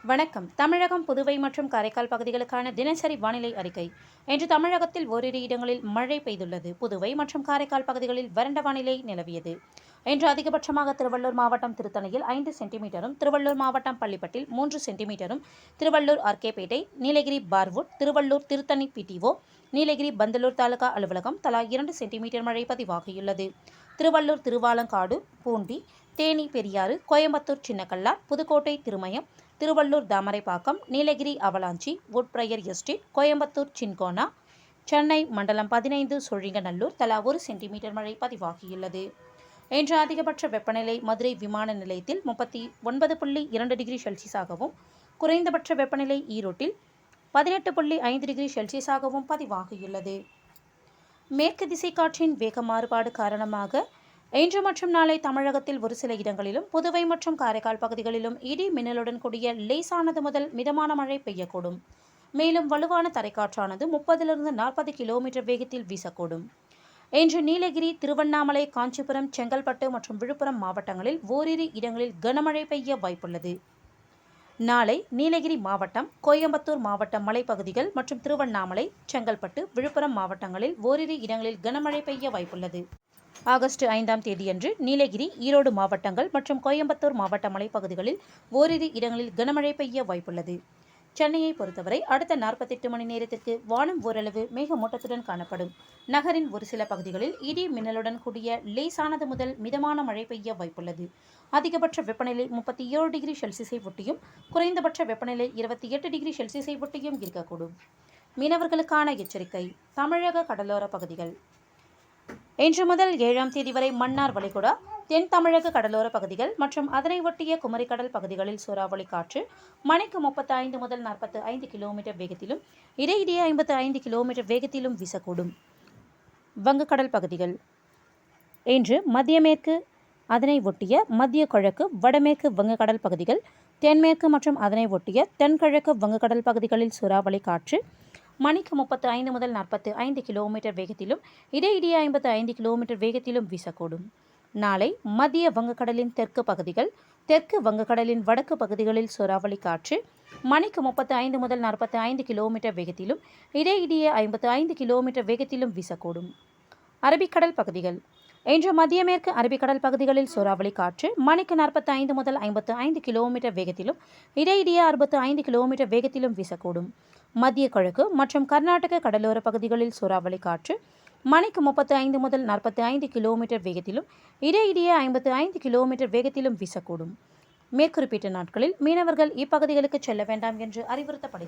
வணக்கம். தமிழகம், புதுவை மற்றும் காரைக்கால் பகுதிகளுக்கான தினசரி வானிலை அறிக்கை. இன்று தமிழகத்தில் ஓரிரு இடங்களில் மழை பெய்துள்ளது. புதுவை மற்றும் காரைக்கால் பகுதிகளில் வறண்ட வானிலை நிலவியது. இன்று அதிகபட்சமாக திருவள்ளூர் மாவட்டம் திருத்தணியில் 5 சென்டிமீட்டரும், திருவள்ளூர் மாவட்டம் பள்ளிப்பட்டில் 3 சென்டிமீட்டரும், திருவள்ளூர் ஆர்கேபேட்டை, நீலகிரி பார்வுட், திருவள்ளூர் திருத்தணி பிடிஓ, நீலகிரி பந்தலூர் தாலுகா அலுவலகம் தலா 2 சென்டிமீட்டர் மழை பதிவாகியுள்ளது. திருவள்ளூர் திருவாலங்காடு, பூண்டி, தேனி பெரியாறு, கோயம்புத்தூர் சின்னக்கல்லார், புதுக்கோட்டை திருமயம், திருவள்ளூர் தாமரைப்பாக்கம், நீலகிரி அவலாஞ்சி, வுட்பிரையர் எஸ்டேட், கோயம்புத்தூர் சின்கோனா, சென்னை மண்டலம் 15 சோழிங்கநல்லூர் தலா 1 சென்டிமீட்டர் மழை பதிவாகியுள்ளது. இன்று அதிகபட்ச வெப்பநிலை மதுரை விமான நிலையத்தில் 39.2 டிகிரி செல்சியஸாகவும், குறைந்தபட்ச வெப்பநிலை ஈரோட்டில் 18.5 டிகிரி செல்சியஸாகவும் பதிவாகியுள்ளது. மேற்கு திசை காற்றின் வேக மாறுபாடு காரணமாக இன்று மற்றும் நாளை தமிழகத்தில் ஒரு சில இடங்களிலும், புதுவை மற்றும் காரைக்கால் பகுதிகளிலும் இடி மின்னலுடன் கூடிய லேசானது முதல் மிதமான மழை பெய்யக்கூடும். மேலும் வலுவான தரைக்காற்றானது 30-40 கிலோமீட்டர் வேகத்தில் வீசக்கூடும். இன்று நீலகிரி, திருவண்ணாமலை, காஞ்சிபுரம், செங்கல்பட்டு மற்றும் விழுப்புரம் மாவட்டங்களில் ஓரிரு இடங்களில் கனமழை பெய்ய வாய்ப்புள்ளது. நாளை நீலகிரி மாவட்டம், கோயம்புத்தூர் மாவட்ட மலைப்பகுதிகள் மற்றும் திருவண்ணாமலை, செங்கல்பட்டு, விழுப்புரம் மாவட்டங்களில் ஓரிரு இடங்களில் கனமழை பெய்ய வாய்ப்புள்ளது. ஆகஸ்ட் 5ஆம் தேதியன்று நீலகிரி, ஈரோடு மாவட்டங்கள் மற்றும் கோயம்புத்தூர் மாவட்ட மலைப்பகுதிகளில் ஓரிரு இடங்களில் கனமழை பெய்ய வாய்ப்புள்ளது. சென்னையை பொறுத்தவரை அடுத்த 48 மணி நேரத்திற்கு வானம் ஓரளவு மேகமூட்டத்துடன் காணப்படும். நகரின் ஒரு சில பகுதிகளில் இடி மின்னலுடன் கூடிய லேசானது முதல் மிதமான மழை பெய்ய வாய்ப்புள்ளது. அதிகபட்ச வெப்பநிலை 37 டிகிரி செல்சியஸை ஒட்டியும், குறைந்தபட்ச வெப்பநிலை 28 டிகிரி செல்சியஸை ஒட்டியும் இருக்கக்கூடும். மீனவர்களுக்கான எச்சரிக்கை. தமிழக கடலோர பகுதிகள். இன்று முதல் 7ஆம் தேதி வரை மன்னார் வளைகுடா, தென் தமிழக கடலோர பகுதிகள் மற்றும் அதனை ஒட்டிய குமரிக்கடல் பகுதிகளில் சூறாவளி காற்று மணிக்கு 35 முதல் 45 கிலோமீட்டர் வேகத்திலும், இடையிடையே 55 கிலோமீட்டர் வேகத்திலும் வீசக்கூடும். வங்கக்கடல் பகுதிகள். இன்று மத்திய மேற்கு, அதனை ஒட்டிய மத்திய கிழக்கு, வடமேற்கு வங்கக்கடல் பகுதிகள், தென்மேற்கு மற்றும் அதனை ஒட்டிய தென்கிழக்கு வங்கக்கடல் பகுதிகளில் சூறாவளி காற்று மணிக்கு 35 முதல் 45 கிலோமீட்டர் வேகத்திலும், இடையிடையே 55 கிலோமீட்டர் வேகத்திலும் வீசக்கூடும். நாளை மத்திய வங்கக்கடலின் தெற்கு பகுதிகள், தெற்கு வங்கக்கடலின் வடக்கு பகுதிகளில் சூறாவளி காற்று மணிக்கு 35 முதல் 45 கிலோமீட்டர் வேகத்திலும், இடையிடையே 55 கிலோமீட்டர் வேகத்திலும் வீசக்கூடும். அரபிக்கடல் பகுதிகள். இன்று மத்திய மேற்கு அரபிக்கடல் பகுதிகளில் சூறாவளி காற்று மணிக்கு 45 முதல் 55 கிலோமீட்டர் வேகத்திலும், இடையிடையே 65 கிலோமீட்டர் வேகத்திலும் வீசக்கூடும். மத்திய கிழக்கு மற்றும் கர்நாடக கடலோர பகுதிகளில் சூறாவளி காற்று மணிக்கு 35 முதல் 45 கிலோமீட்டர் வேகத்திலும், இடையிடையே 55 கிலோமீட்டர் வேகத்திலும் வீசக்கூடும். மேற்குறிப்பிட்ட நாட்களில் மீனவர்கள் இப்பகுதிகளுக்கு செல்ல வேண்டாம் என்று அறிவுறுத்தப்படுகிறது.